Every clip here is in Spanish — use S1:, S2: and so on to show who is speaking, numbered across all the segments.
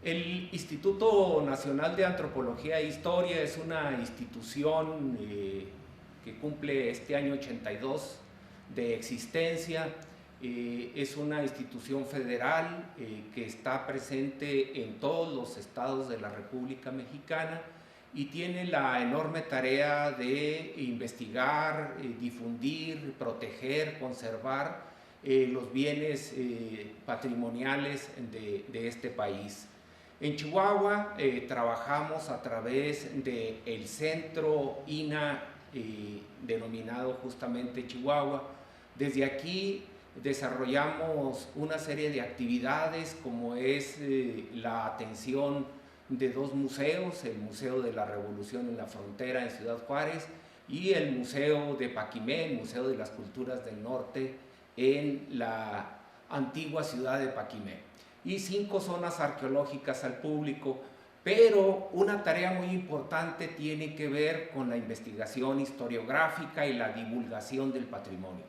S1: El Instituto Nacional de Antropología e Historia es una institución que cumple este año 82 de existencia. Es una institución federal que está presente en todos los estados de la República Mexicana y tiene la enorme tarea de investigar, difundir, proteger, conservar los bienes patrimoniales de este país. En Chihuahua trabajamos a través del centro INAH, denominado justamente Chihuahua. Desde aquí desarrollamos una serie de actividades como es la atención de dos museos, el Museo de la Revolución en la Frontera en Ciudad Juárez y el Museo de Paquimé, el Museo de las Culturas del Norte en la antigua ciudad de Paquimé, y 5 zonas arqueológicas al público, pero una tarea muy importante tiene que ver con la investigación historiográfica y la divulgación del patrimonio.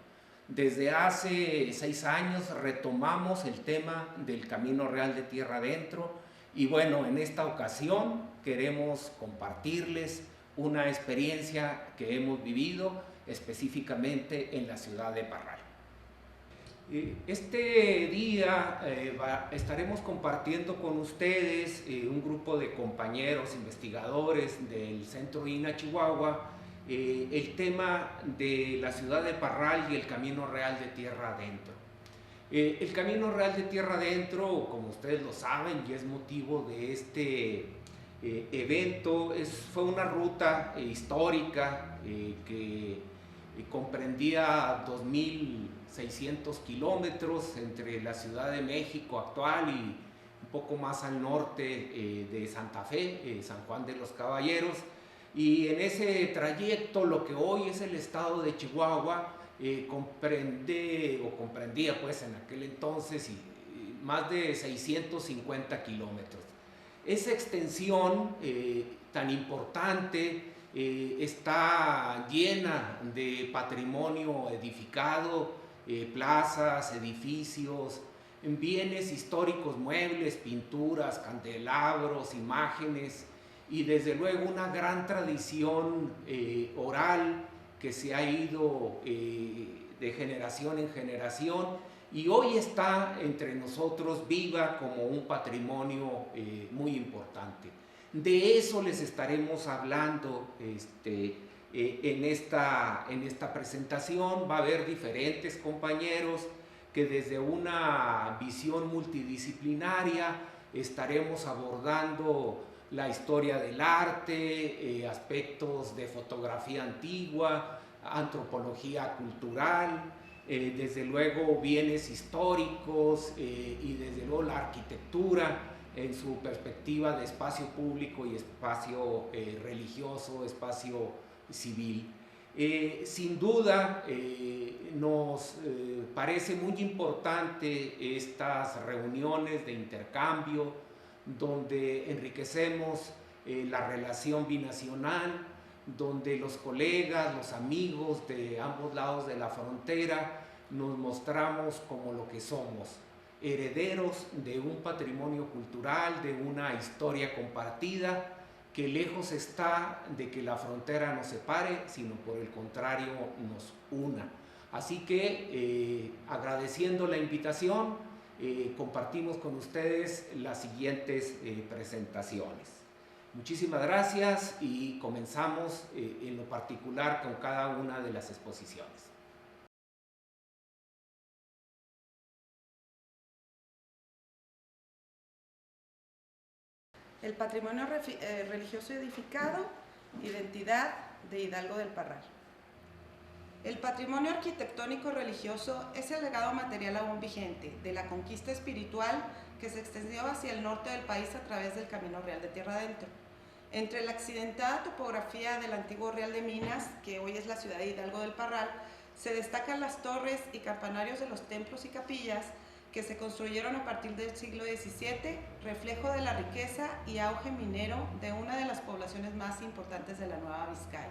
S1: Desde hace 6 años retomamos el tema del Camino Real de Tierra Adentro y bueno, en esta ocasión queremos compartirles una experiencia que hemos vivido específicamente en la ciudad de Parral. Este día estaremos compartiendo con ustedes un grupo de compañeros investigadores del Centro INAH Chihuahua el tema de la ciudad de Parral y el Camino Real de Tierra Adentro. El Camino Real de Tierra Adentro, como ustedes lo saben, y es motivo de este evento, fue una ruta histórica que comprendía 2.600 kilómetros entre la Ciudad de México actual y un poco más al norte de Santa Fe, San Juan de los Caballeros, y en ese trayecto lo que hoy es el estado de Chihuahua comprendía pues en aquel entonces más de 650 kilómetros. Esa extensión tan importante está llena de patrimonio edificado, plazas, edificios, bienes históricos, muebles, pinturas, candelabros, imágenes y desde luego una gran tradición oral que se ha ido de generación en generación y hoy está entre nosotros viva como un patrimonio muy importante. De eso les estaremos hablando en esta presentación. Va a haber diferentes compañeros que desde una visión multidisciplinaria estaremos abordando la historia del arte, aspectos de fotografía antigua, antropología cultural, desde luego bienes históricos y desde luego la arquitectura en su perspectiva de espacio público y espacio religioso, espacio civil. Sin duda nos parece muy importante estas reuniones de intercambio donde enriquecemos la relación binacional, donde los colegas, los amigos de ambos lados de la frontera nos mostramos como lo que somos, herederos de un patrimonio cultural, de una historia compartida, que lejos está de que la frontera nos separe, sino por el contrario nos una. Así que agradeciendo la invitación, compartimos con ustedes las siguientes presentaciones. Muchísimas gracias y comenzamos en lo particular con cada una de las exposiciones.
S2: El patrimonio religioso edificado, identidad de Hidalgo del Parral. El patrimonio arquitectónico religioso es el legado material aún vigente de la conquista espiritual que se extendió hacia el norte del país a través del Camino Real de Tierra Adentro. Entre la accidentada topografía del antiguo Real de Minas, que hoy es la ciudad de Hidalgo del Parral, se destacan las torres y campanarios de los templos y capillas que se construyeron a partir del siglo XVII, reflejo de la riqueza y auge minero de una de las poblaciones más importantes de la Nueva Vizcaya.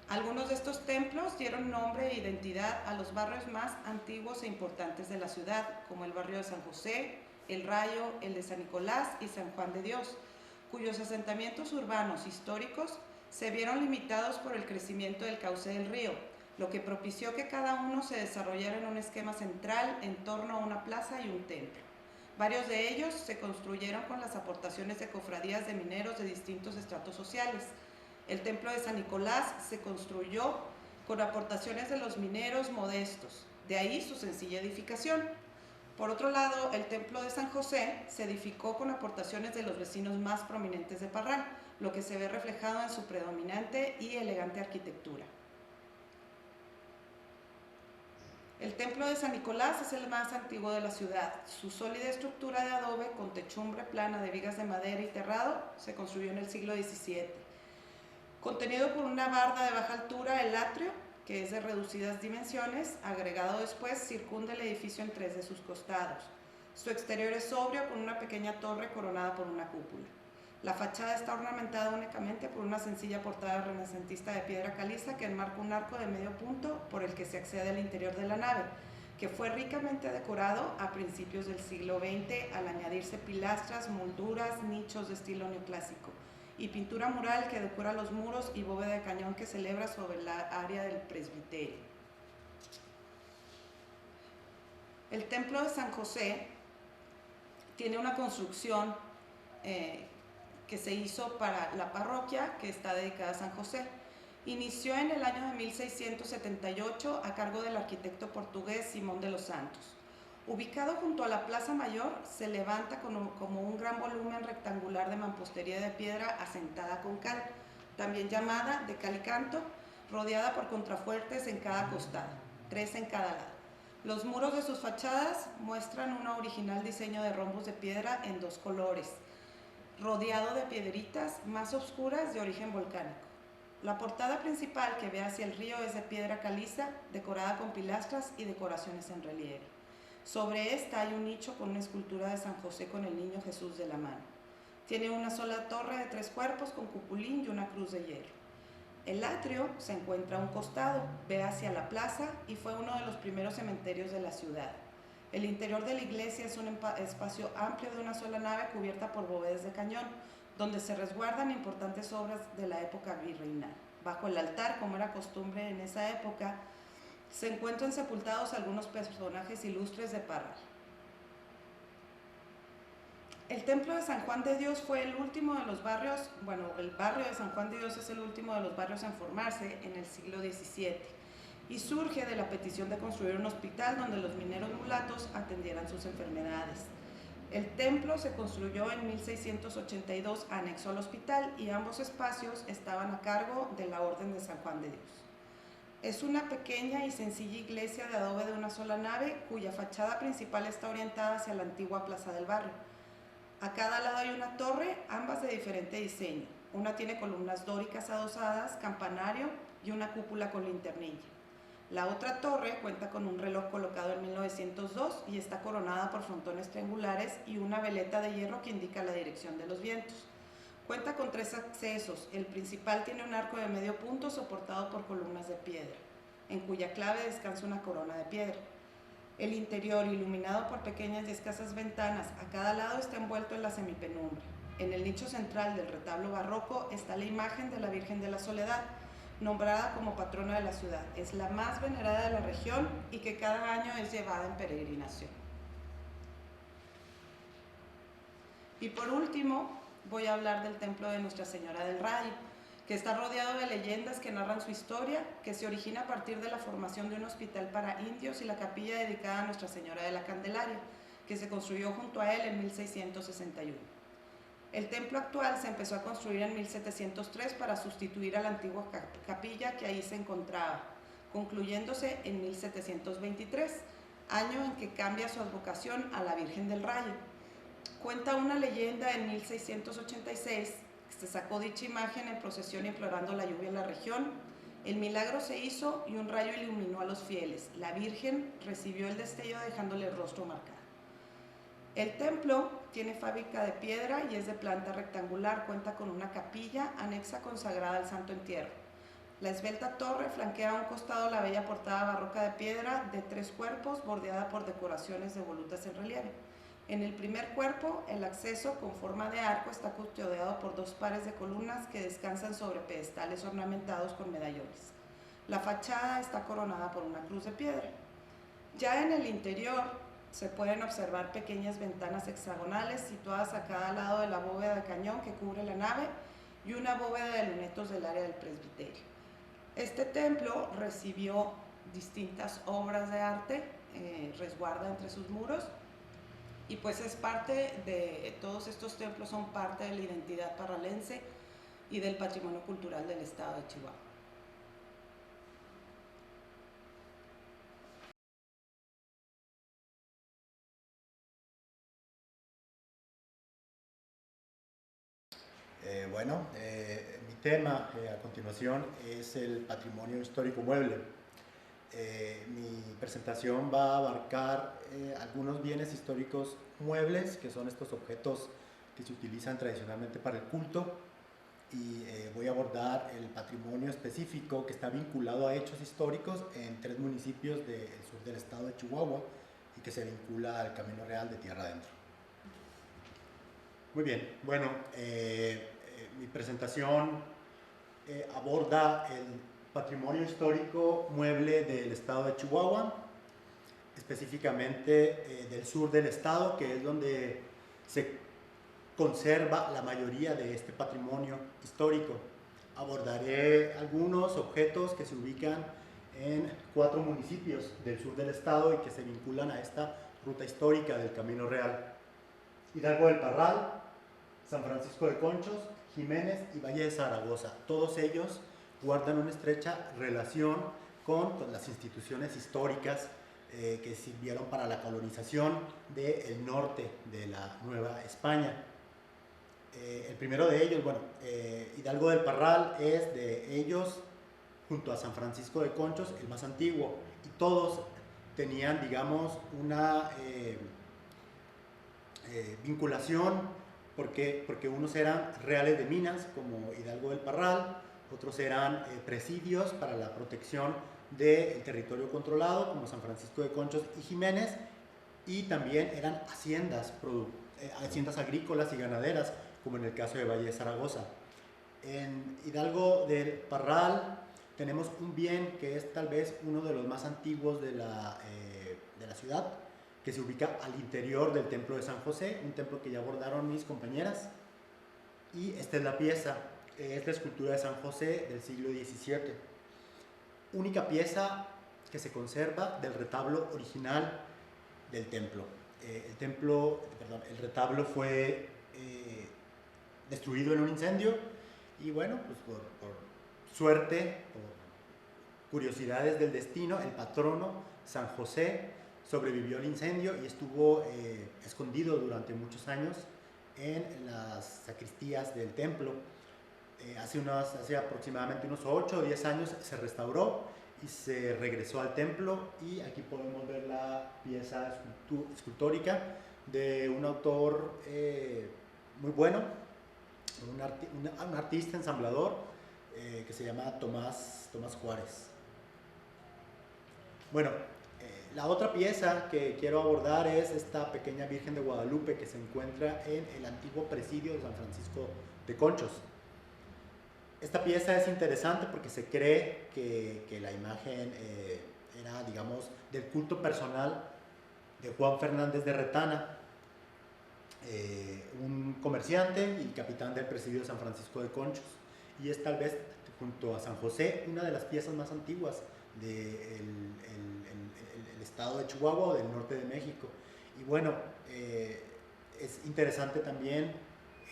S2: Algunos de estos templos dieron nombre e identidad a los barrios más antiguos e importantes de la ciudad, como el barrio de San José, El Rayo, el de San Nicolás y San Juan de Dios, cuyos asentamientos urbanos históricos se vieron limitados por el crecimiento del cauce del río, lo que propició que cada uno se desarrollara en un esquema central en torno a una plaza y un templo. Varios de ellos se construyeron con las aportaciones de cofradías de mineros de distintos estratos sociales. El templo de San Nicolás se construyó con aportaciones de los mineros modestos, de ahí su sencilla edificación. Por otro lado, el templo de San José se edificó con aportaciones de los vecinos más prominentes de Parral, lo que se ve reflejado en su predominante y elegante arquitectura. El templo de San Nicolás es el más antiguo de la ciudad. Su sólida estructura de adobe con techumbre plana de vigas de madera y terrado se construyó en el siglo XVII. Contenido por una barda de baja altura, el atrio, que es de reducidas dimensiones, agregado después, circunda el edificio en 3 de sus costados. Su exterior es sobrio con una pequeña torre coronada por una cúpula. La fachada está ornamentada únicamente por una sencilla portada renacentista de piedra caliza que enmarca un arco de medio punto por el que se accede al interior de la nave, que fue ricamente decorado a principios del siglo XX al añadirse pilastras, molduras, nichos de estilo neoclásico y pintura mural que decora los muros y bóveda de cañón que celebra sobre la área del presbiterio. El templo de San José tiene una construcción que se hizo para la parroquia que está dedicada a San José. Inició en el año de 1678 a cargo del arquitecto portugués Simón de los Santos. Ubicado junto a la Plaza Mayor, se levanta como un gran volumen rectangular de mampostería de piedra asentada con cal, también llamada de cal y canto, rodeada por contrafuertes en cada costado, 3 en cada lado. Los muros de sus fachadas muestran un original diseño de rombos de piedra en 2 colores, rodeado de piedritas más oscuras de origen volcánico. La portada principal que ve hacia el río es de piedra caliza, decorada con pilastras y decoraciones en relieve. Sobre esta hay un nicho con una escultura de San José con el niño Jesús de la mano. Tiene una sola torre de 3 cuerpos con cupulín y una cruz de hierro. El atrio se encuentra a un costado, ve hacia la plaza y fue uno de los primeros cementerios de la ciudad. El interior de la iglesia es un espacio amplio de una sola nave cubierta por bóvedas de cañón, donde se resguardan importantes obras de la época virreinal. Bajo el altar, como era costumbre en esa época, se encuentran sepultados algunos personajes ilustres de Parral. El templo de San Juan de Dios fue el último de los barrios, el barrio de San Juan de Dios es el último de los barrios en formarse en el siglo XVII y surge de la petición de construir un hospital donde los mineros mulatos atendieran sus enfermedades. El templo se construyó en 1682 anexo al hospital y ambos espacios estaban a cargo de la Orden de San Juan de Dios. Es una pequeña y sencilla iglesia de adobe de una sola nave cuya fachada principal está orientada hacia la antigua plaza del barrio. A cada lado hay una torre, ambas de diferente diseño. Una tiene columnas dóricas adosadas, campanario y una cúpula con linternilla. La otra torre cuenta con un reloj colocado en 1902 y está coronada por frontones triangulares y una veleta de hierro que indica la dirección de los vientos. Cuenta con 3 accesos. El principal tiene un arco de medio punto soportado por columnas de piedra, en cuya clave descansa una corona de piedra. El interior, iluminado por pequeñas y escasas ventanas, a cada lado está envuelto en la semipenumbra. En el nicho central del retablo barroco está la imagen de la Virgen de la Soledad, nombrada como patrona de la ciudad. Es la más venerada de la región y que cada año es llevada en peregrinación. Y por último, voy a hablar del templo de Nuestra Señora del Rayo, que está rodeado de leyendas que narran su historia, que se origina a partir de la formación de un hospital para indios y la capilla dedicada a Nuestra Señora de la Candelaria, que se construyó junto a él en 1661. El templo actual se empezó a construir en 1703 para sustituir a la antigua capilla que ahí se encontraba, concluyéndose en 1723, año en que cambia su advocación a la Virgen del Rayo. Cuenta una leyenda en 1686 que se sacó dicha imagen en procesión implorando la lluvia en la región. El milagro se hizo y un rayo iluminó a los fieles. La Virgen recibió el destello dejándole el rostro marcado. El templo tiene fábrica de piedra y es de planta rectangular. Cuenta con una capilla anexa consagrada al Santo Entierro. La esbelta torre flanquea a un costado la bella portada barroca de piedra de 3 cuerpos bordeada por decoraciones de volutas en relieve. En el primer cuerpo, el acceso con forma de arco está custodiado por 2 pares de columnas que descansan sobre pedestales ornamentados con medallones. La fachada está coronada por una cruz de piedra. Ya en el interior se pueden observar pequeñas ventanas hexagonales situadas a cada lado de la bóveda de cañón que cubre la nave y una bóveda de lunetos del área del presbiterio. Este templo recibió distintas obras de arte, resguarda entre sus muros, y pues es parte de, todos estos templos son parte de la identidad parralense y del patrimonio cultural del estado de Chihuahua.
S3: Mi tema a continuación es el patrimonio histórico mueble. Mi presentación va a abarcar algunos bienes históricos muebles, que son estos objetos que se utilizan tradicionalmente para el culto, y voy a abordar el patrimonio específico que está vinculado a hechos históricos en 3 municipios del sur del estado de Chihuahua y que se vincula al Camino Real de Tierra Adentro. Muy bien, bueno, mi presentación aborda el patrimonio histórico mueble del estado de Chihuahua, específicamente del sur del estado, que es donde se conserva la mayoría de este patrimonio histórico. Abordaré algunos objetos que se ubican en 4 municipios del sur del estado y que se vinculan a esta ruta histórica del Camino Real: Hidalgo del Parral, San Francisco de Conchos, Jiménez y Valle de Zaragoza. Todos ellos guardan una estrecha relación con las instituciones históricas que sirvieron para la colonización del norte de la Nueva España. El primero de ellos, Hidalgo del Parral, es de ellos, junto a San Francisco de Conchos, el más antiguo, y todos tenían, digamos, una vinculación, porque unos eran reales de minas, como Hidalgo del Parral, otros eran presidios para la protección del territorio controlado, como San Francisco de Conchos y Jiménez, y también eran haciendas agrícolas y ganaderas, como en el caso de Valle de Zaragoza. En Hidalgo del Parral tenemos un bien que es tal vez uno de los más antiguos de la ciudad, que se ubica al interior del templo de San José, un templo que ya abordaron mis compañeras. Y esta es la pieza, es la escultura de San José del siglo XVII. Única pieza que se conserva del retablo original del templo. El retablo fue destruido en un incendio, y bueno, pues por suerte, por curiosidades del destino, el patrono San José sobrevivió al incendio y estuvo escondido durante muchos años en las sacristías del templo. Hace aproximadamente unos 8 o 10 años se restauró y se regresó al templo, y aquí podemos ver la pieza escultórica de un autor muy bueno, un artista ensamblador que se llama Tomás Juárez. Bueno, la otra pieza que quiero abordar es esta pequeña Virgen de Guadalupe que se encuentra en el antiguo presidio de San Francisco de Conchos. Esta pieza es interesante porque se cree que la imagen era, digamos, del culto personal de Juan Fernández de Retana, un comerciante y capitán del presidio de San Francisco de Conchos, y es tal vez, junto a San José, una de las piezas más antiguas del estado de Chihuahua o del norte de México. Y bueno, es interesante también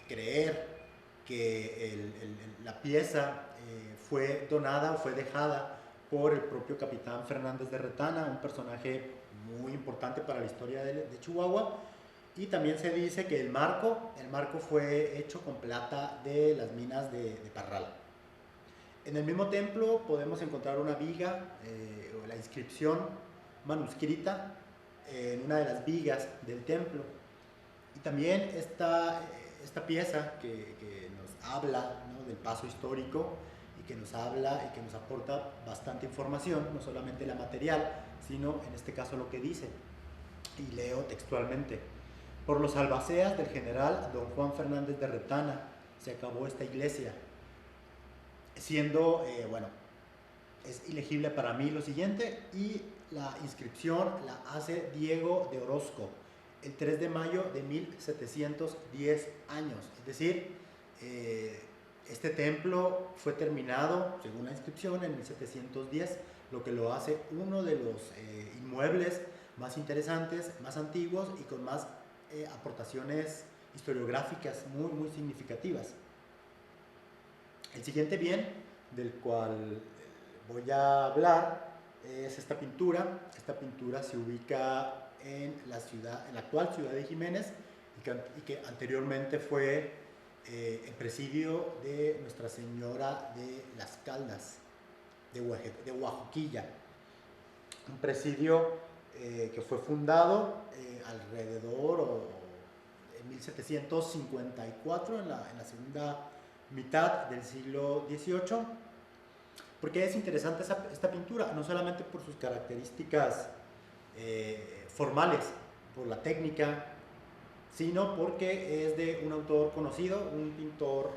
S3: creer que la pieza fue donada o fue dejada por el propio capitán Fernández de Retana, un personaje muy importante para la historia de Chihuahua. Y también se dice que el marco fue hecho con plata de las minas de Parral. En el mismo templo podemos encontrar una viga o la inscripción manuscrita en una de las vigas del templo. Y también esta pieza que nos habla, ¿no?, del paso histórico, y que nos habla y que nos aporta bastante información, no solamente la material, sino en este caso lo que dice. Y leo textualmente: Por los albaceas del general don Juan Fernández de Retana se acabó esta iglesia, siendo, bueno, es ilegible para mí lo siguiente, y la inscripción la hace Diego de Orozco, el 3 de mayo de 1710 años, es decir, este templo fue terminado, según la inscripción, en 1710, lo que lo hace uno de los inmuebles más interesantes, más antiguos y con más aportaciones historiográficas muy significativas. El siguiente bien del cual voy a hablar es esta pintura. Esta pintura se ubica en la actual ciudad de Jiménez y que anteriormente fue el presidio de Nuestra Señora de las Caldas de Oaxaquilla, un presidio que fue fundado alrededor en 1754, en la segunda mitad del siglo XVIII. ¿Por qué es interesante esta pintura? No solamente por sus características formales, por la técnica, sino porque es de un autor conocido, un pintor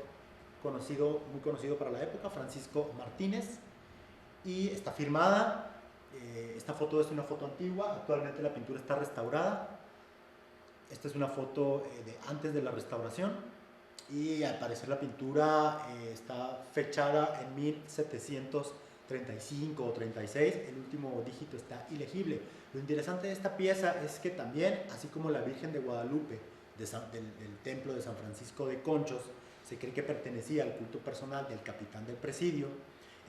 S3: conocido, muy conocido para la época, Francisco Martínez, y está firmada. Esta foto es una foto antigua, actualmente la pintura está restaurada. Esta es una foto de antes de la restauración, y al parecer la pintura está fechada en 1735 o 36, el último dígito está ilegible. Lo interesante de esta pieza es que también, así como la Virgen de Guadalupe del templo de San Francisco de Conchos, se cree que pertenecía al culto personal del capitán del presidio.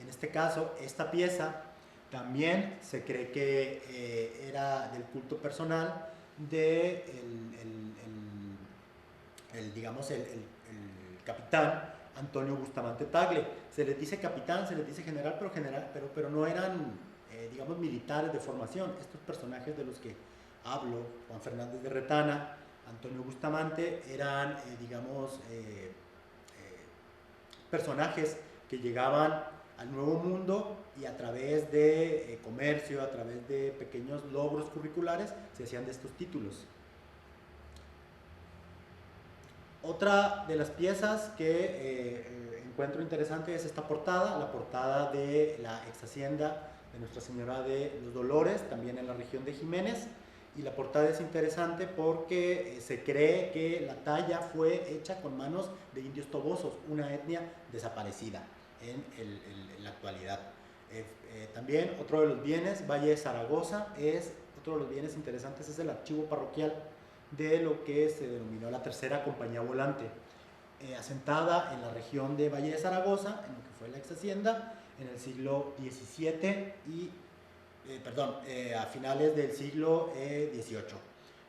S3: En este caso, esta pieza también se cree que era del culto personal de digamos, el capitán Antonio Bustamante Tagle. Se les dice capitán, se les dice general, pero no eran, digamos, militares de formación. Estos personajes de los que hablo, Juan Fernández de Retana, Antonio Bustamante, eran, digamos, personajes que llegaban al Nuevo Mundo y a través de comercio, a través de pequeños logros curriculares, se hacían de estos títulos. Otra de las piezas que encuentro interesante es esta portada, la portada de la ex hacienda de Nuestra Señora de los Dolores, también en la región de Jiménez. Y la portada es interesante porque se cree que la talla fue hecha con manos de indios tobosos, una etnia desaparecida en la actualidad. También otro de los bienes, Valle de Zaragoza, otro de los bienes interesantes es el archivo parroquial de lo que se denominó la Tercera Compañía Volante, asentada en la región de Valle de Zaragoza, en lo que fue la ex hacienda, en el siglo XVII y a finales del siglo XVIII.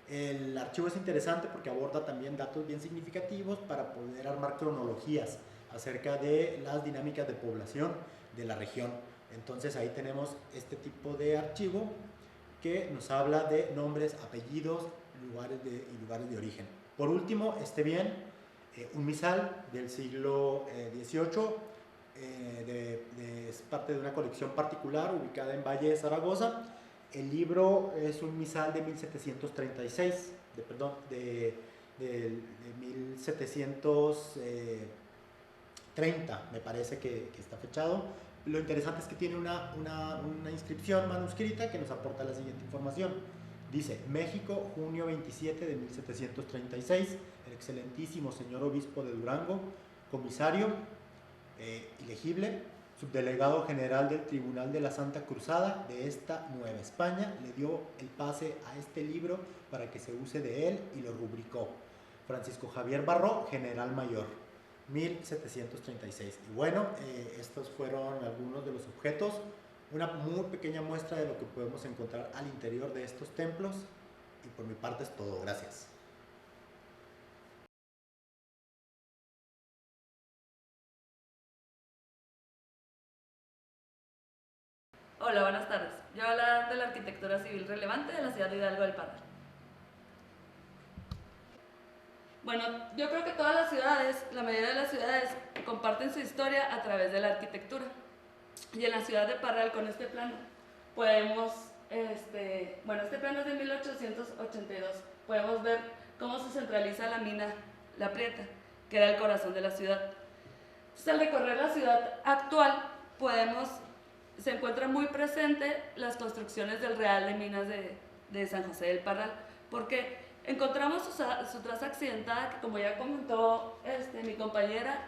S3: El archivo es interesante porque aborda también datos bien significativos para poder armar cronologías acerca de las dinámicas de población de la región. Entonces ahí tenemos este tipo de archivo que nos habla de nombres, apellidos, lugares de origen. Por último, un misal del siglo XVIII, es parte de una colección particular ubicada en Valle de Zaragoza. El libro es un misal de 1736, de 1730, me parece que está fechado. Lo interesante es que tiene una inscripción manuscrita que nos aporta la siguiente información. Dice: México, junio 27 de 1736, el excelentísimo señor obispo de Durango, comisario, ilegible, subdelegado general del Tribunal de la Santa Cruzada de esta Nueva España, le dio el pase a este libro para que se use de él y lo rubricó. Francisco Javier Barró, general mayor, 1736. Y bueno, estos fueron algunos de los objetos, una muy pequeña muestra de lo que podemos encontrar al interior de estos templos, y por mi parte es todo. Gracias.
S4: Hola, buenas tardes. Yo voy a hablar de la arquitectura civil relevante de la ciudad de Hidalgo del Parral. Bueno, yo creo que todas las ciudades, la mayoría de las ciudades, comparten su historia a través de la arquitectura. Y en la ciudad de Parral, con este plano, podemos, este plano es de 1882, podemos ver cómo se centraliza la mina La Prieta, que era el corazón de la ciudad. Entonces, al recorrer la ciudad actual, se encuentra muy presente las construcciones del Real de Minas de San José del Parral, porque encontramos su traza accidentada, que como ya comentó mi compañera,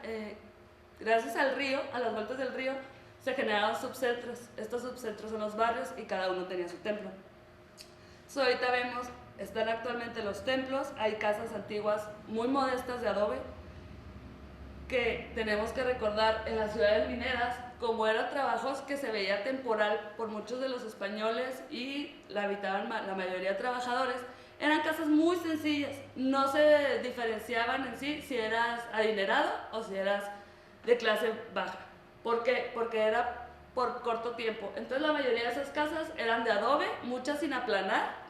S4: gracias al río, a las vueltas del río, se generaron subcentros. Estos subcentros son los barrios y cada uno tenía su templo. Entonces, ahorita vemos, están actualmente los templos, hay casas antiguas muy modestas de adobe, que tenemos que recordar en las ciudades mineras, como eran trabajos que se veía temporal por muchos de los españoles y la habitaban la mayoría de trabajadores, eran casas muy sencillas, no se diferenciaban en sí si eras adinerado o si eras de clase baja. ¿Por qué? Porque era por corto tiempo. Entonces la mayoría de esas casas eran de adobe, muchas sin aplanar,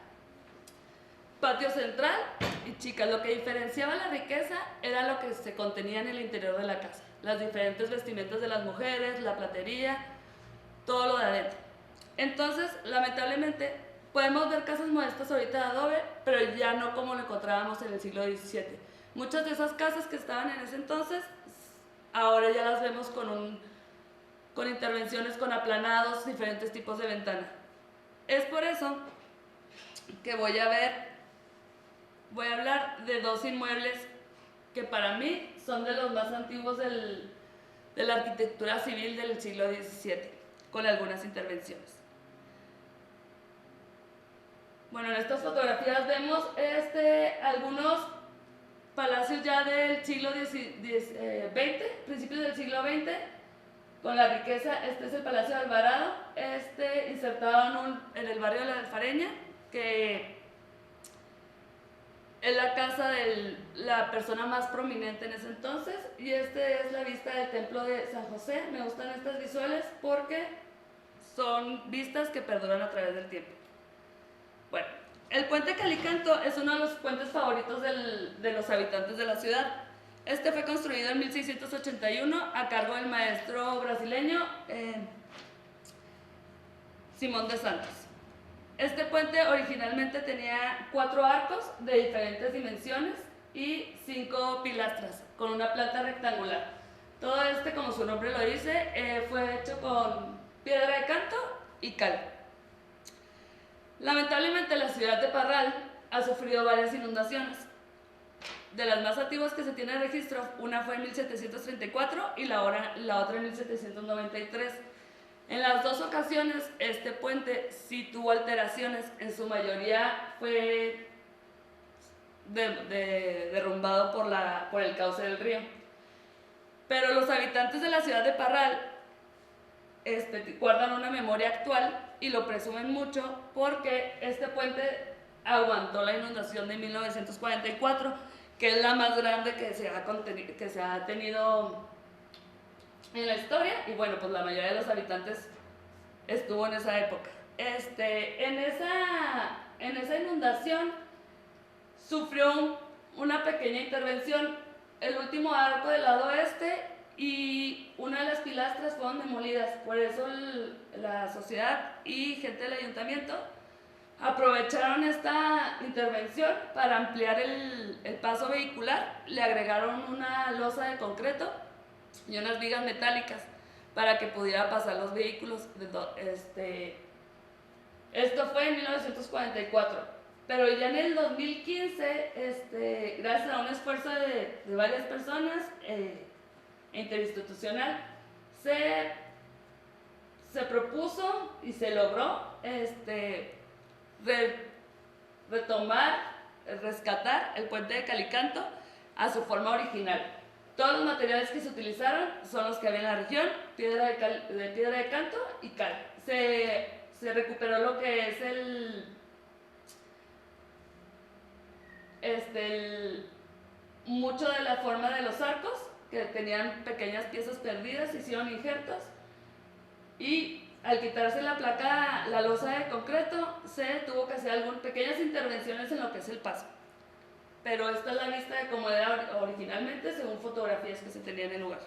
S4: patio central y chicas. Lo que diferenciaba la riqueza era lo que se contenía en el interior de la casa. Las diferentes vestimentas de las mujeres, la platería, todo lo de adentro. Entonces, lamentablemente, podemos ver casas modestas ahorita de adobe, pero ya no como lo encontrábamos en el siglo XVII. Muchas de esas casas que estaban en ese entonces, ahora ya las vemos con intervenciones, con aplanados, diferentes tipos de ventana. Es por eso que voy a hablar de dos inmuebles que para mí son de los más antiguos de la arquitectura civil del siglo XVII, con algunas intervenciones. Bueno, en estas fotografías vemos algunos palacios ya del siglo XX, principios del siglo XX, con la riqueza. Este es el Palacio de Alvarado, insertado en el barrio de la Alfareña, que es la casa de la persona más prominente en ese entonces, y es la vista del templo de San José. Me gustan estas visuales porque son vistas que perduran a través del tiempo. Bueno, el puente Calicanto es uno de los puentes favoritos de los habitantes de la ciudad. Este fue construido en 1681 a cargo del maestro brasileño Simón de Santos. Este puente originalmente tenía 4 arcos de diferentes dimensiones y 5 pilastras con una planta rectangular. Todo como su nombre lo dice, fue hecho con piedra de canto y cal. Lamentablemente la ciudad de Parral ha sufrido varias inundaciones. De las más antiguas que se tiene registro, una fue en 1734 y la otra en 1793. En las dos ocasiones, este puente sí tuvo alteraciones, en su mayoría fue derrumbado por el cauce del río. Pero los habitantes de la ciudad de Parral guardan una memoria actual y lo presumen mucho porque este puente aguantó la inundación de 1944, que es la más grande que se ha tenido en la historia, y bueno, pues la mayoría de los habitantes estuvo en esa época. En esa inundación sufrió una pequeña intervención, el último arco del lado oeste y una de las pilastras fueron demolidas. Por eso la sociedad y gente del ayuntamiento aprovecharon esta intervención para ampliar el paso vehicular. Le agregaron una losa de concreto y unas vigas metálicas para que pudiera pasar los vehículos. Esto fue en 1944, pero ya en el 2015, gracias a un esfuerzo de varias personas interinstitucional, se propuso y se logró rescatar el puente de Calicanto a su forma original. Todos los materiales que se utilizaron son los que había en la región: piedra de canto y cal. Se recuperó lo que es mucho de la forma de los arcos, que tenían pequeñas piezas perdidas, hicieron injertos, y al quitarse la losa de concreto, se tuvo que hacer pequeñas intervenciones en lo que es el paso. Pero esta es la vista de cómo era originalmente, según fotografías que se tenían en el lugar.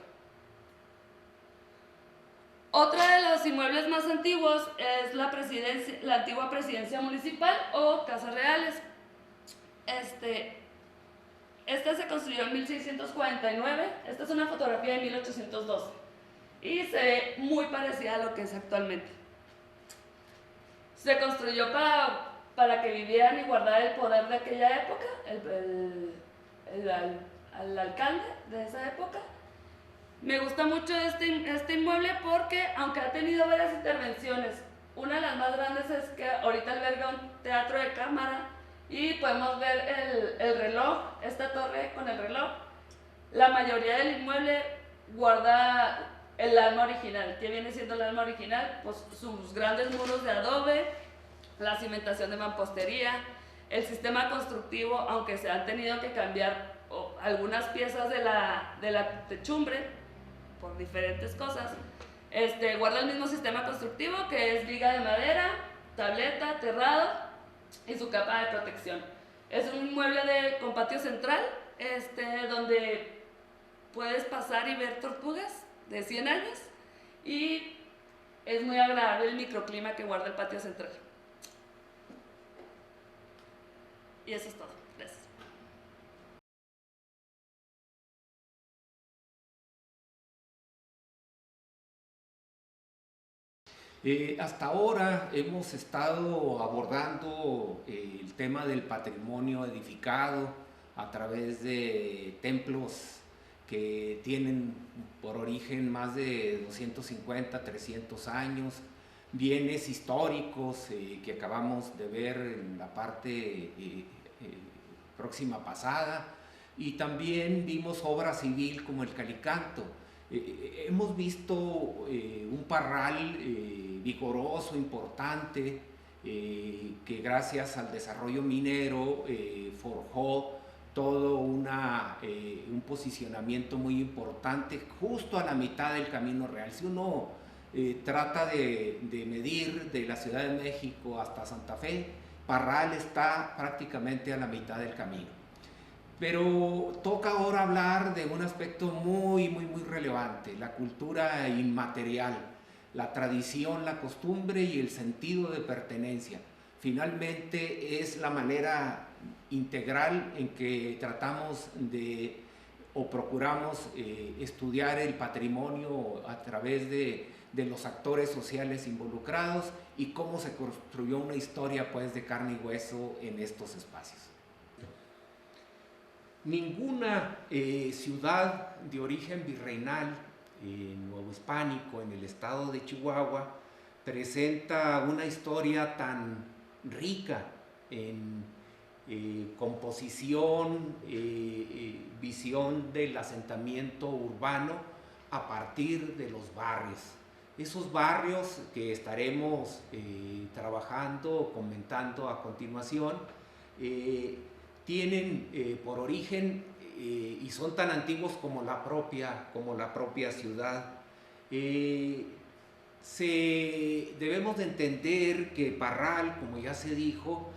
S4: Otra de los inmuebles más antiguos es la antigua presidencia municipal o Casas Reales. Esta se construyó en 1649, esta es una fotografía de 1812 y se ve muy parecida a lo que es actualmente. Se construyó para que vivieran y guardaran el poder de aquella época, al alcalde de esa época. Me gusta mucho este inmueble porque, aunque ha tenido varias intervenciones, una de las más grandes es que ahorita alberga un teatro de cámara y podemos ver el reloj, esta torre con el reloj. La mayoría del inmueble guarda el alma original. ¿Qué viene siendo el alma original? Pues sus grandes muros de adobe, la cimentación de mampostería, el sistema constructivo, aunque se han tenido que cambiar algunas piezas de la techumbre por diferentes cosas, guarda el mismo sistema constructivo, que es viga de madera, tableta, terrado y su capa de protección. Es un inmueble con patio central, donde puedes pasar y ver tortugas de 100 años y es muy agradable el microclima que guarda el patio central. Y eso es todo. Gracias.
S1: Hasta ahora hemos estado abordando el tema del patrimonio edificado a través de templos que tienen por origen más de 250, 300 años, bienes históricos que acabamos de ver en la parte próxima pasada, y también vimos obra civil como el Calicanto. Hemos visto un parral vigoroso, importante, que gracias al desarrollo minero forjó todo un posicionamiento muy importante justo a la mitad del Camino Real. Si uno trata de medir de la Ciudad de México hasta Santa Fe, Parral está prácticamente a la mitad del camino. Pero toca ahora hablar de un aspecto muy relevante: la cultura inmaterial, la tradición, la costumbre y el sentido de pertenencia. Finalmente es la manera integral en que tratamos o procuramos estudiar el patrimonio a través de los actores sociales involucrados y cómo se construyó una historia pues de carne y hueso en estos espacios. Ninguna ciudad de origen virreinal nuevo hispánico en el estado de Chihuahua presenta una historia tan rica en composición, visión del asentamiento urbano a partir de los barrios. Esos barrios que estaremos trabajando, comentando a continuación, tienen por origen y son tan antiguos como la propia ciudad. Debemos de entender que Parral, como ya se dijo,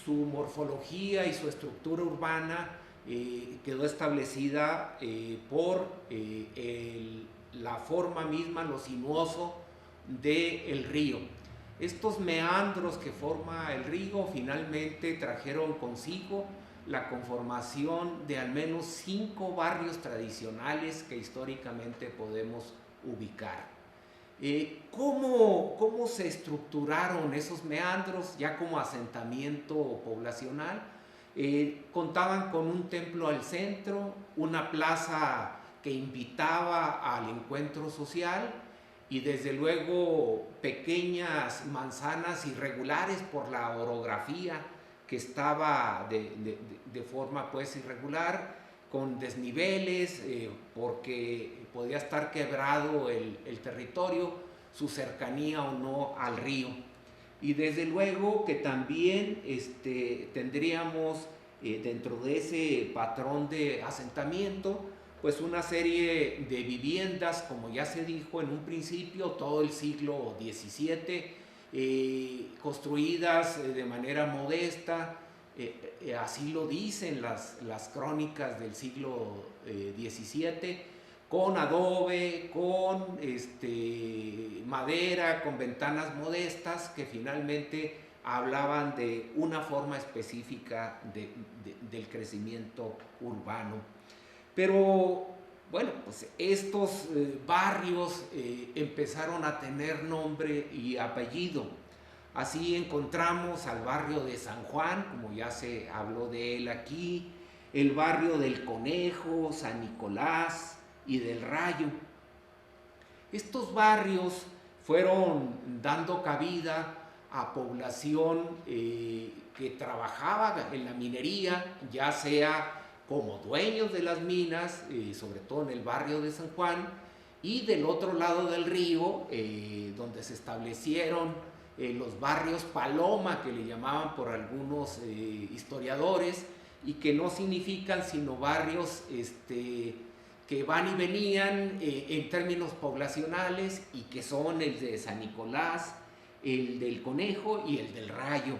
S1: su morfología y su estructura urbana quedó establecida por la forma misma, lo sinuoso del río. Estos meandros que forma el río finalmente trajeron consigo la conformación de al menos 5 barrios tradicionales que históricamente podemos ubicar. ¿Cómo se estructuraron esos meandros ya como asentamiento poblacional? Contaban con un templo al centro, una plaza que invitaba al encuentro social y desde luego pequeñas manzanas irregulares por la orografía que estaba de forma pues irregular, con desniveles, porque podía estar quebrado el territorio, su cercanía o no al río. Y desde luego que también tendríamos dentro de ese patrón de asentamiento pues una serie de viviendas, como ya se dijo en un principio, todo el siglo XVII, construidas de manera modesta, así lo dicen las crónicas del siglo XVII, con adobe, con madera, con ventanas modestas que finalmente hablaban de una forma específica del crecimiento urbano. Pero bueno, pues estos barrios empezaron a tener nombre y apellido. Así encontramos al barrio de San Juan, como ya se habló de él aquí, el barrio del Conejo, San Nicolás y del Rayo. Estos barrios fueron dando cabida a población que trabajaba en la minería, ya sea como dueños de las minas, sobre todo en el barrio de San Juan, y del otro lado del río, donde se establecieron los barrios Paloma, que le llamaban por algunos historiadores, y que no significan sino barrios que van y venían en términos poblacionales, y que son el de San Nicolás, el del Conejo y el del Rayo.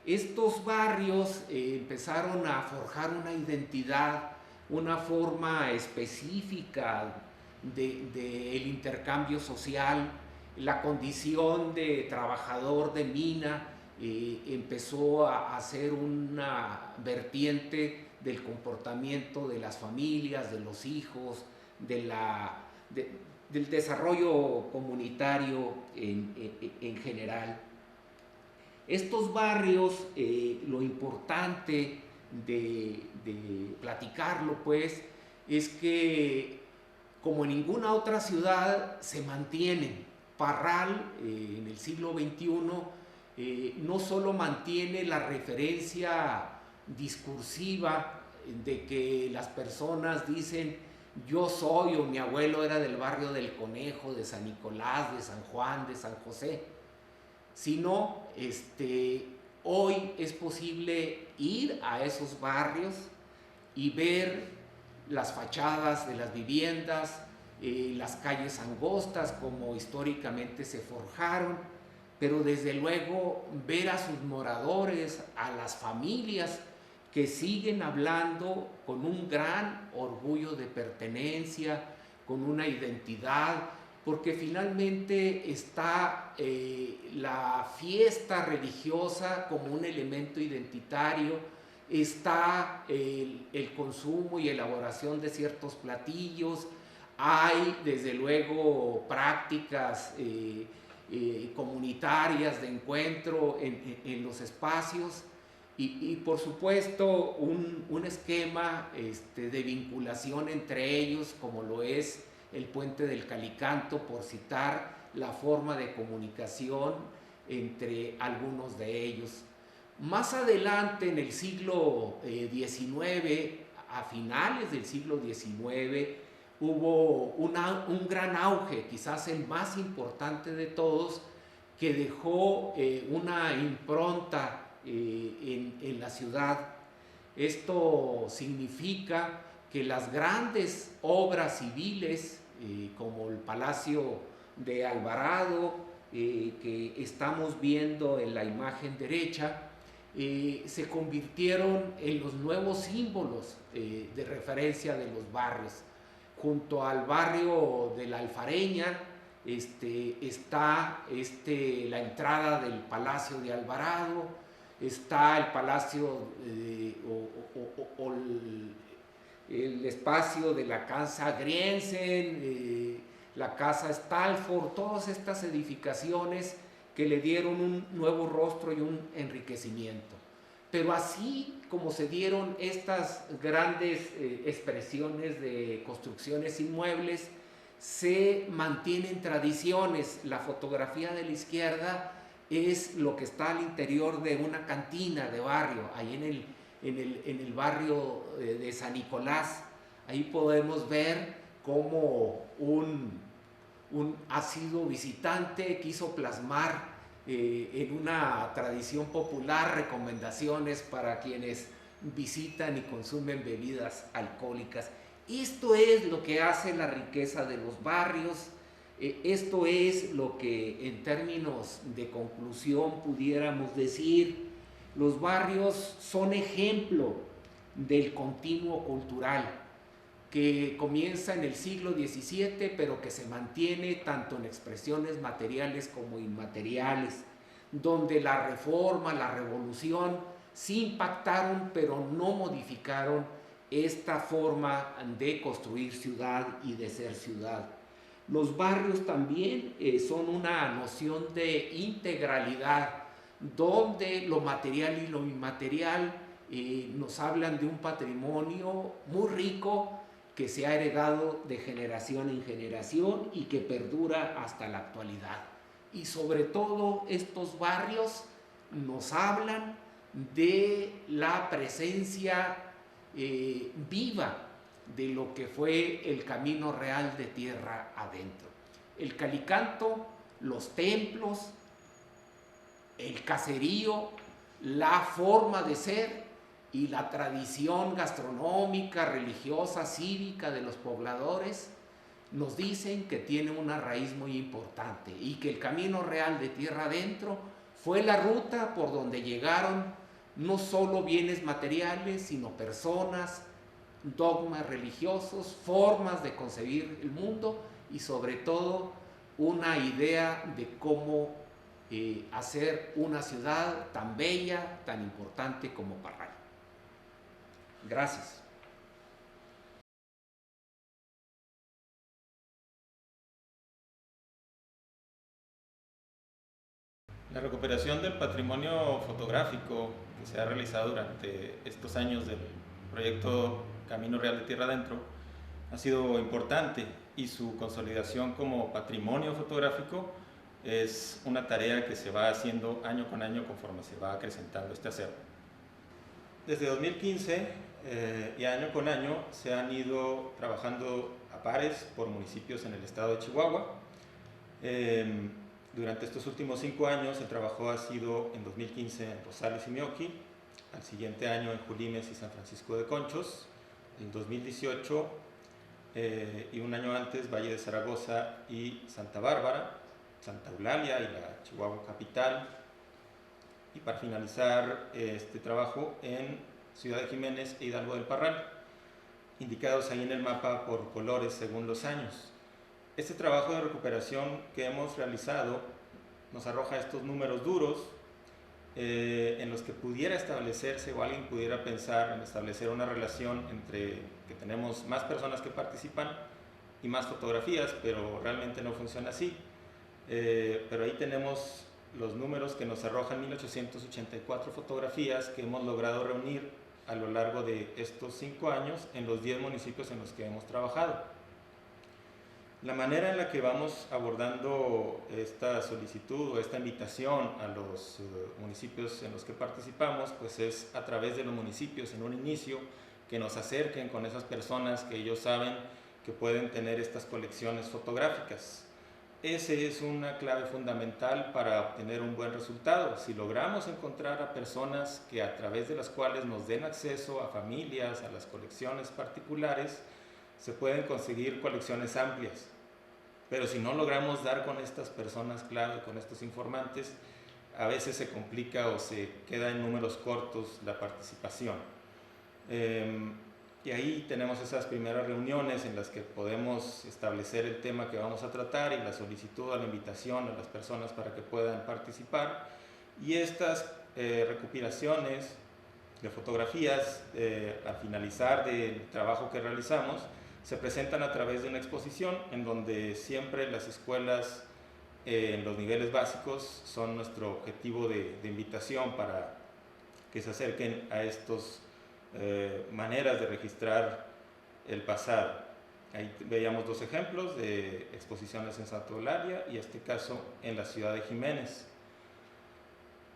S1: Estos barrios empezaron a forjar una identidad, una forma específica del intercambio social. La condición de trabajador de mina empezó a ser una vertiente del comportamiento de las familias, de los hijos, del desarrollo comunitario en general. Estos barrios, lo importante de platicarlo, pues, es que como en ninguna otra ciudad se mantienen. Parral, en el siglo XXI, no solo mantiene la referencia discursiva de que las personas dicen yo soy o mi abuelo era del barrio del Conejo, de San Nicolás, de San Juan, de San José, sino hoy es posible ir a esos barrios y ver las fachadas de las viviendas, las calles angostas como históricamente se forjaron, pero desde luego ver a sus moradores, a las familias que siguen hablando con un gran orgullo de pertenencia, con una identidad, porque finalmente está la fiesta religiosa como un elemento identitario, está el consumo y elaboración de ciertos platillos, hay desde luego prácticas comunitarias de encuentro en los espacios y por supuesto un esquema de vinculación entre ellos, como lo es el puente del Calicanto, por citar la forma de comunicación entre algunos de ellos. Más adelante, en el siglo XIX, a finales del siglo XIX, hubo un gran auge, quizás el más importante de todos, que dejó una impronta en la ciudad. Esto significa que las grandes obras civiles, como el Palacio de Alvarado, que estamos viendo en la imagen derecha, se convirtieron en los nuevos símbolos de referencia de los barrios. Junto al barrio de la Alfareña está la entrada del Palacio de Alvarado, está el Palacio o el espacio de la Casa Griensen, la Casa Stalford, todas estas edificaciones que le dieron un nuevo rostro y un enriquecimiento. Pero así como se dieron estas grandes expresiones de construcciones inmuebles, se mantienen tradiciones. La fotografía de la izquierda es lo que está al interior de una cantina de barrio, ahí en el barrio de San Nicolás. Ahí podemos ver cómo un asiduo visitante quiso plasmar en una tradición popular recomendaciones para quienes visitan y consumen bebidas alcohólicas. Esto es lo que hace la riqueza de los barrios, esto es lo que en términos de conclusión pudiéramos decir. Los barrios son ejemplo del continuo cultural que comienza en el siglo XVII, pero que se mantiene tanto en expresiones materiales como inmateriales, donde la reforma, la revolución, sí impactaron, pero no modificaron esta forma de construir ciudad y de ser ciudad. Los barrios también son una noción de integralidad, donde lo material y lo inmaterial nos hablan de un patrimonio muy rico que se ha heredado de generación en generación y que perdura hasta la actualidad. Y sobre todo estos barrios nos hablan de la presencia viva de lo que fue el camino real de tierra adentro. El calicanto, los templos, el caserío, la forma de ser y la tradición gastronómica, religiosa, cívica de los pobladores nos dicen que tiene una raíz muy importante y que el camino real de tierra adentro fue la ruta por donde llegaron no solo bienes materiales, sino personas, dogmas religiosos, formas de concebir el mundo y sobre todo una idea de cómo hacer una ciudad tan bella, tan importante como Parral. Gracias.
S5: La recuperación del patrimonio fotográfico que se ha realizado durante estos años del proyecto Camino Real de Tierra Adentro ha sido importante y su consolidación como patrimonio fotográfico es una tarea que se va haciendo año con año conforme se va acrecentando este acervo. Desde 2015 y año con año se han ido trabajando a pares por municipios en el estado de Chihuahua. Durante estos últimos 5 años el trabajo ha sido en 2015 en Rosales y Meoqui, al siguiente año en Julimes y San Francisco de Conchos, en 2018 y un año antes Valle de Zaragoza y Santa Bárbara, Santa Eulalia y la Chihuahua capital, y para finalizar este trabajo en Ciudad de Jiménez e Hidalgo del Parral, indicados ahí en el mapa por colores según los años. Este trabajo de recuperación que hemos realizado nos arroja estos números duros en los que pudiera establecerse o alguien pudiera pensar en establecer una relación entre que tenemos más personas que participan y más fotografías, pero realmente no funciona así. Pero ahí tenemos los números que nos arrojan 1884 fotografías que hemos logrado reunir a lo largo de estos 5 años en los 10 municipios en los que hemos trabajado. La manera en la que vamos abordando esta solicitud o esta invitación a los municipios en los que participamos, pues es a través de los municipios en un inicio que nos acerquen con esas personas que ellos saben que pueden tener estas colecciones fotográficas. Ese es una clave fundamental para obtener un buen resultado. Si logramos encontrar a personas que a través de las cuales nos den acceso a familias, a las colecciones particulares, se pueden conseguir colecciones amplias. Pero si no logramos dar con estas personas clave, con estos informantes, a veces se complica o se queda en números cortos la participación. Y ahí tenemos esas primeras reuniones en las que podemos establecer el tema que vamos a tratar y la solicitud a la invitación a las personas para que puedan participar. Y estas recopilaciones de fotografías al finalizar del trabajo que realizamos se presentan a través de una exposición en donde siempre las escuelas en los niveles básicos son nuestro objetivo de invitación para que se acerquen a estos maneras de registrar el pasado. Ahí veíamos 2 ejemplos de exposiciones en Santa Eulalia y este caso en la ciudad de Jiménez.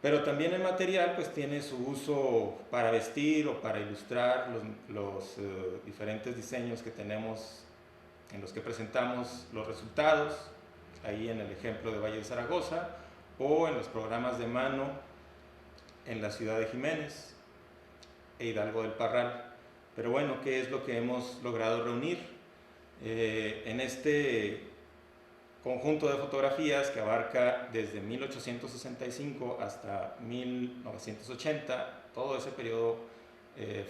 S5: Pero también el material pues tiene su uso para vestir o para ilustrar los diferentes diseños que tenemos en los que presentamos los resultados, ahí en el ejemplo de Valle de Zaragoza o en los programas de mano en la ciudad de Jiménez e Hidalgo del Parral. Pero bueno, ¿qué es lo que hemos logrado reunir? En este conjunto de fotografías que abarca desde 1865 hasta 1980, todo ese periodo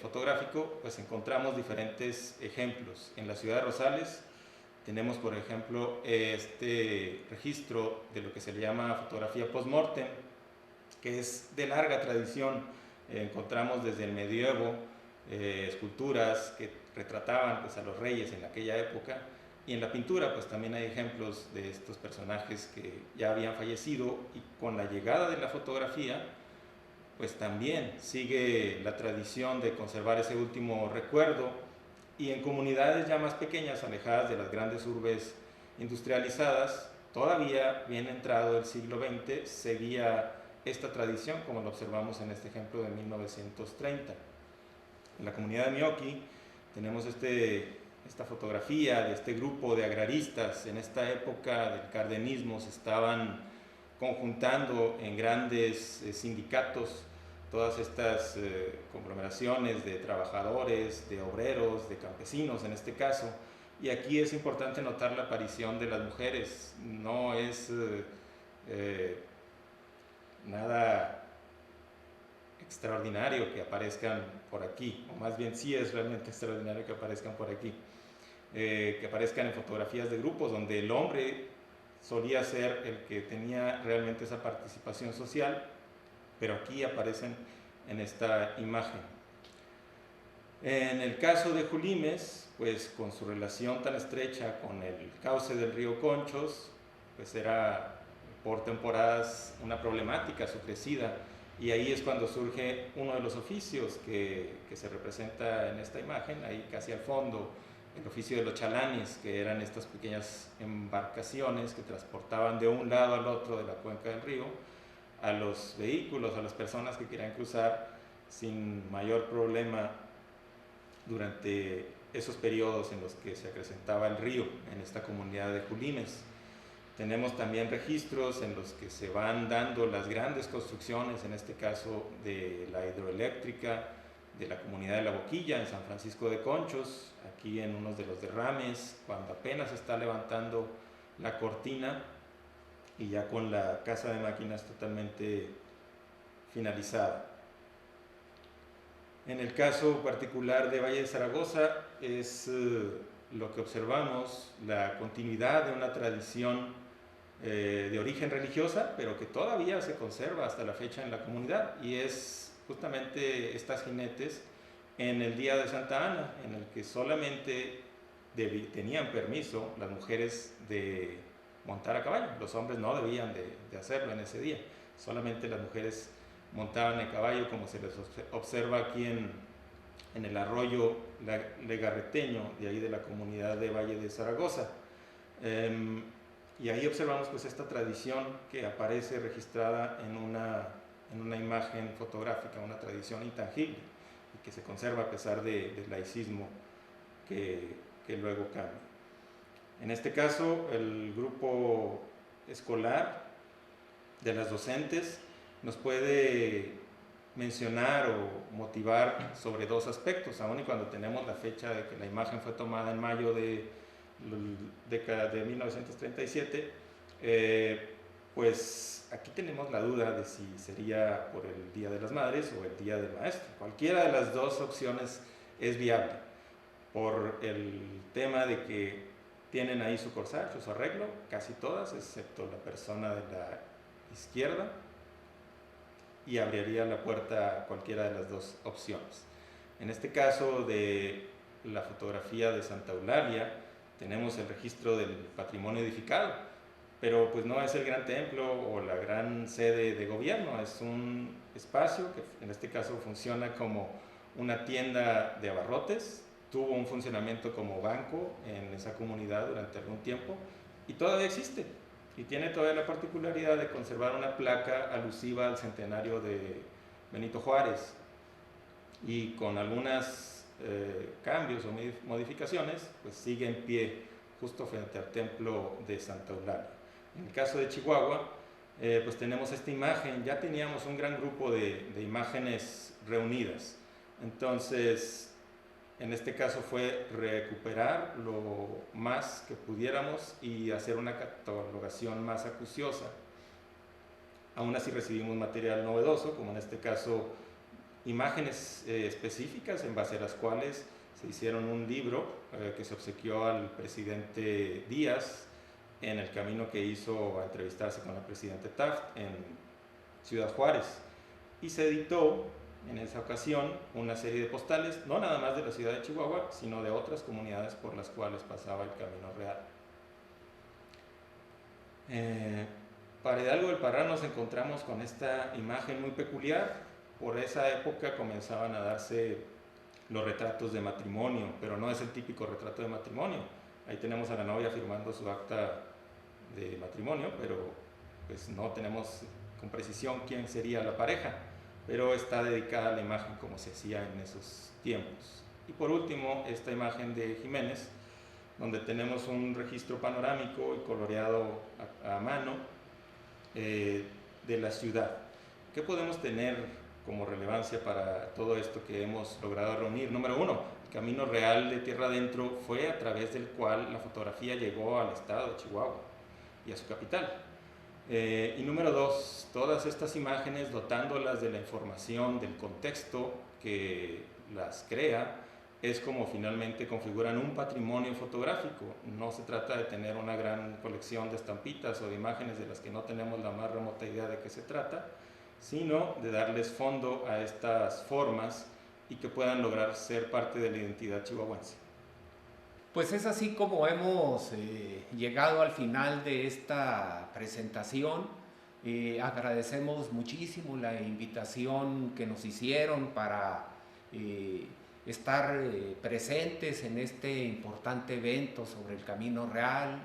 S5: fotográfico, pues encontramos diferentes ejemplos. En la ciudad de Rosales tenemos, por ejemplo, este registro de lo que se le llama fotografía post-mortem, que es de larga tradición. Encontramos desde el medievo esculturas que retrataban pues, a los reyes en aquella época, y en la pintura pues también hay ejemplos de estos personajes que ya habían fallecido, y con la llegada de la fotografía pues también sigue la tradición de conservar ese último recuerdo, y en comunidades ya más pequeñas, alejadas de las grandes urbes industrializadas, todavía bien entrado el siglo XX seguía esta tradición, como lo observamos en este ejemplo de 1930. En la comunidad de Mioki tenemos esta fotografía de este grupo de agraristas. En esta época del cardenismo se estaban conjuntando en grandes sindicatos todas estas conglomeraciones de trabajadores, de obreros, de campesinos en este caso. Y aquí es importante notar la aparición de las mujeres. No es nada extraordinario que aparezcan por aquí, o más bien sí es realmente extraordinario que aparezcan por aquí, que aparezcan en fotografías de grupos donde el hombre solía ser el que tenía realmente esa participación social, pero aquí aparecen en esta imagen. En el caso de Julimes, pues con su relación tan estrecha con el cauce del río Conchos, pues era por temporadas una problemática su crecida, y ahí es cuando surge uno de los oficios que se representa en esta imagen, ahí casi al fondo, el oficio de los chalanes, que eran estas pequeñas embarcaciones que transportaban de un lado al otro de la cuenca del río a los vehículos, a las personas que querían cruzar sin mayor problema durante esos periodos en los que se acrecentaba el río en esta comunidad de Julimes. Tenemos también registros en los que se van dando las grandes construcciones, en este caso de la hidroeléctrica de la comunidad de La Boquilla en San Francisco de Conchos, aquí en uno de los derrames, cuando apenas se está levantando la cortina y ya con la casa de máquinas totalmente finalizada. En el caso particular de Valle de Zaragoza es lo que observamos, la continuidad de una tradición de origen religiosa, pero que todavía se conserva hasta la fecha en la comunidad, y es justamente estas jinetes en el día de Santa Ana, en el que solamente tenían permiso las mujeres de montar a caballo. Los hombres no debían de hacerlo en ese día, solamente las mujeres montaban el caballo, como se les observa aquí en el arroyo legarreteño de ahí de la comunidad de Valle de Zaragoza. Y ahí observamos pues esta tradición que aparece registrada en una imagen fotográfica, una tradición intangible y que se conserva a pesar del laicismo que luego cambia. En este caso, el grupo escolar de las docentes nos puede mencionar o motivar sobre dos aspectos, aun y cuando tenemos la fecha de que la imagen fue tomada en mayo de 1937, pues aquí tenemos la duda de si sería por el Día de las Madres o el Día del Maestro. Cualquiera de las dos opciones es viable, por el tema de que tienen ahí su corsaje, su arreglo, casi todas, excepto la persona de la izquierda, y abriría la puerta a cualquiera de las dos opciones. En este caso de la fotografía de Santa Eulalia, tenemos el registro del patrimonio edificado, pero pues no es el gran templo o la gran sede de gobierno, es un espacio que en este caso funciona como una tienda de abarrotes, tuvo un funcionamiento como banco en esa comunidad durante algún tiempo y todavía existe, y tiene todavía la particularidad de conservar una placa alusiva al centenario de Benito Juárez, y con algunas cambios o modificaciones, pues sigue en pie justo frente al templo de Santa Eulalia. En el caso de Chihuahua, pues tenemos esta imagen, ya teníamos un gran grupo de imágenes reunidas, entonces en este caso fue recuperar lo más que pudiéramos y hacer una catalogación más acuciosa. Aún así recibimos material novedoso, como en este caso imágenes específicas en base a las cuales se hicieron un libro que se obsequió al presidente Díaz en el camino que hizo a entrevistarse con el presidente Taft Ciudad Juárez, y se editó en esa ocasión una serie de postales, no nada más de la ciudad de Chihuahua, sino de otras comunidades por las cuales pasaba el Camino Real. Para Hidalgo del Parral nos encontramos con esta imagen muy peculiar. Por esa época comenzaban a darse los retratos de matrimonio, pero no es el típico retrato de matrimonio. Ahí tenemos a la novia firmando su acta de matrimonio, pero pues no tenemos con precisión quién sería la pareja, pero está dedicada a la imagen como se hacía en esos tiempos. Y por último, esta imagen de Jiménez, donde tenemos un registro panorámico y coloreado a mano de la ciudad. ¿Qué podemos tener como relevancia para todo esto que hemos logrado reunir? Número uno, el Camino Real de Tierra Adentro fue a través del cual la fotografía llegó al estado de Chihuahua y a su capital. Y número dos, todas estas imágenes, dotándolas de la información, del contexto que las crea, es como finalmente configuran un patrimonio fotográfico. No se trata de tener una gran colección de estampitas o de imágenes de las que no tenemos la más remota idea de qué se trata, sino de darles fondo a estas formas y que puedan lograr ser parte de la identidad chihuahuense.
S1: Pues es así como hemos llegado al final de esta presentación. Agradecemos muchísimo la invitación que nos hicieron para estar presentes en este importante evento sobre el Camino Real.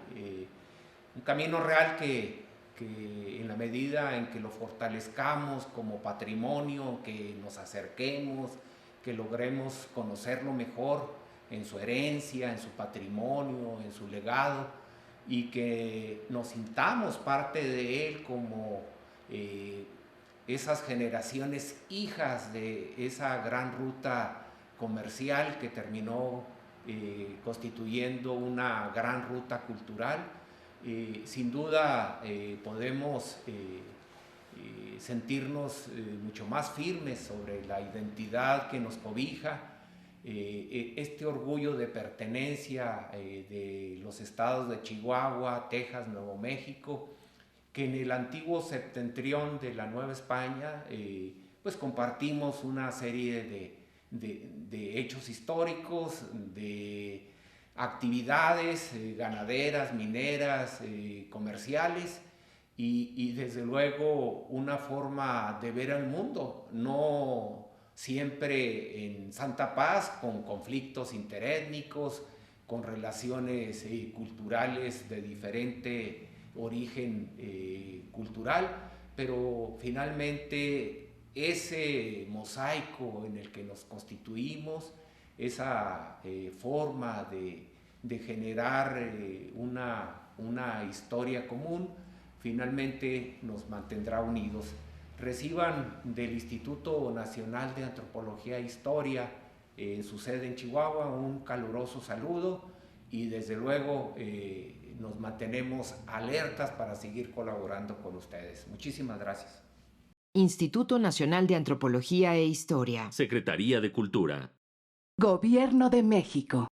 S1: Un Camino Real que en la medida en que lo fortalezcamos como patrimonio, que nos acerquemos, que logremos conocerlo mejor en su herencia, en su patrimonio, en su legado, y que nos sintamos parte de él como esas generaciones hijas de esa gran ruta comercial que terminó constituyendo una gran ruta cultural. Sin duda podemos sentirnos mucho más firmes sobre la identidad que nos cobija, este orgullo de pertenencia de los estados de Chihuahua, Texas, Nuevo México, que en el antiguo septentrión de la Nueva España pues compartimos una serie de hechos históricos, de actividades ganaderas, mineras, comerciales, y desde luego una forma de ver al mundo, no siempre en santa paz, con conflictos interétnicos, con relaciones culturales de diferente origen cultural, pero finalmente ese mosaico en el que nos constituimos, esa forma de generar una historia común, finalmente nos mantendrá unidos. Reciban del Instituto Nacional de Antropología e Historia, en su sede en Chihuahua, un caluroso saludo, y desde luego nos mantenemos alertas para seguir colaborando con ustedes. Muchísimas gracias.
S6: Instituto Nacional de Antropología e Historia.
S7: Secretaría de Cultura.
S8: Gobierno de México.